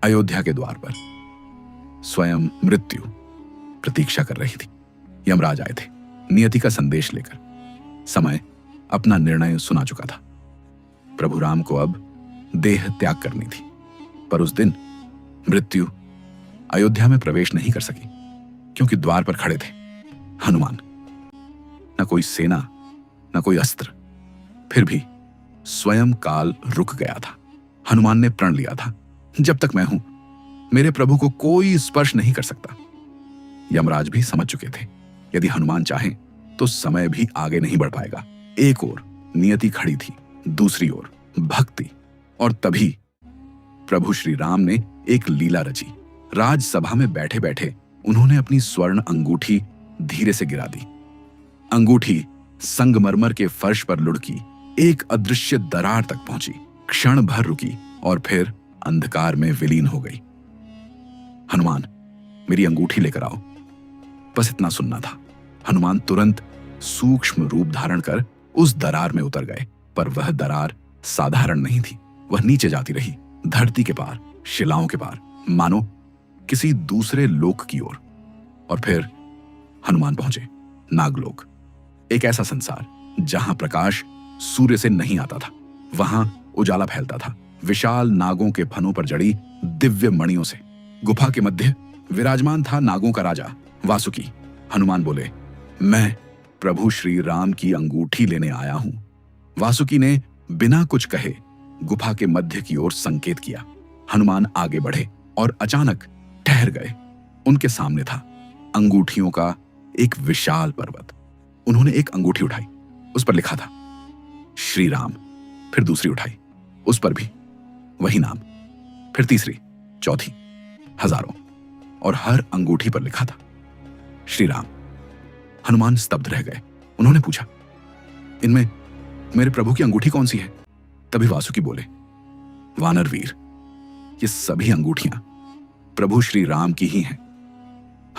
अयोध्या के द्वार पर स्वयं मृत्यु प्रतीक्षा कर रही थी। यमराज आए थे नियति का संदेश लेकर। समय अपना निर्णय सुना चुका था। प्रभु राम को अब देह त्याग करनी थी, पर उस दिन मृत्यु अयोध्या में प्रवेश नहीं कर सकी, क्योंकि द्वार पर खड़े थे हनुमान। न कोई सेना, न कोई अस्त्र, फिर भी स्वयं काल रुक गया था। हनुमान ने प्रण लिया था, जब तक मैं हूं मेरे प्रभु को कोई स्पर्श नहीं कर सकता। यमराज भी समझ चुके थे, यदि हनुमान चाहें तो समय भी आगे नहीं बढ़ पाएगा। एक ओर नियति खड़ी थी, दूसरी ओर भक्ति। और तभी प्रभु श्री राम ने एक लीला रची। राजसभा में बैठे बैठे उन्होंने अपनी स्वर्ण अंगूठी धीरे से गिरा दी। अंगूठी संगमरमर के फर्श पर लुढ़की, एक अदृश्य दरार तक पहुंची, क्षण भर रुकी और फिर अंधकार में विलीन हो गई। हनुमान, मेरी अंगूठी लेकर आओ। बस इतना सुनना था। हनुमान तुरंत सूक्ष्म रूप धारण कर उस दरार में उतर गए, पर वह दरार साधारण नहीं थी। वह नीचे जाती रही, धरती के पार, शिलाओं के पार, मानो किसी दूसरे लोक की ओर। और फिर हनुमान पहुंचे नागलोक, एक ऐसा संसार जहां प्रकाश सूर्य से नहीं आता था। वहां उजाला फैलता था विशाल नागों के फनों पर जड़ी दिव्य मणियों से। गुफा के मध्य विराजमान था नागों का राजा वासुकी। हनुमान बोले, मैं प्रभु श्री राम की अंगूठी लेने आया हूं। वासुकी ने बिना कुछ कहे गुफा के मध्य की ओर संकेत किया। हनुमान आगे बढ़े और अचानक ठहर गए। उनके सामने था अंगूठियों का एक विशाल पर्वत। उन्होंने एक अंगूठी उठाई, उस पर लिखा था श्री राम। फिर दूसरी उठाई, उस पर भी वही नाम। फिर तीसरी, चौथी, हजारों, और हर अंगूठी पर लिखा था श्री राम। हनुमान स्तब्ध रह गए। उन्होंने पूछा, इनमें मेरे प्रभु की अंगूठी कौन सी है? तभी वासुकी बोले, वानर वीर, ये सभी अंगूठियां प्रभु श्री राम की ही हैं।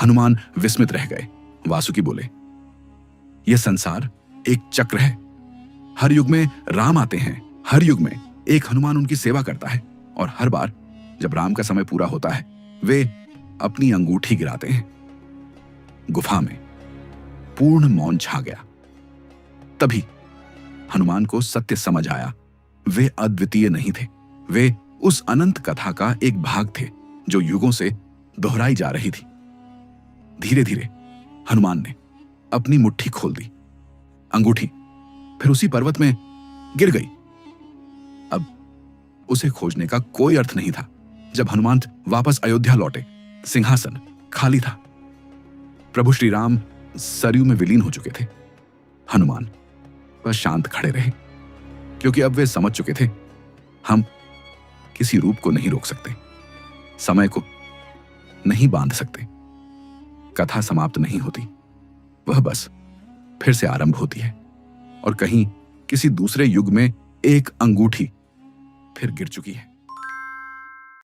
हनुमान विस्मित रह गए। वासुकी बोले, यह संसार एक चक्र है। हर युग में राम आते हैं, हर युग में एक हनुमान उनकी सेवा करता है, और हर बार जब राम का समय पूरा होता है वे अपनी अंगूठी गिराते हैं। गुफा में पूर्ण मौन छा गया। तभी हनुमान को सत्य समझ आया। वे अद्वितीय नहीं थे, वे उस अनंत कथा का एक भाग थे जो युगों से दोहराई जा रही थी। धीरे धीरे हनुमान ने अपनी मुट्ठी खोल दी। अंगूठी फिर उसी पर्वत में गिर गई। अब उसे खोजने का कोई अर्थ नहीं था। जब हनुमान वापस अयोध्या लौटे, सिंहासन खाली था। प्रभु श्री राम सरयू में विलीन हो चुके थे। हनुमान बस शांत खड़े रहे, क्योंकि अब वे समझ चुके थे, हम किसी रूप को नहीं रोक सकते, समय को नहीं बांध सकते। कथा समाप्त नहीं होती, वह बस फिर से आरंभ होती है। और कहीं किसी दूसरे युग में एक अंगूठी फिर गिर चुकी है।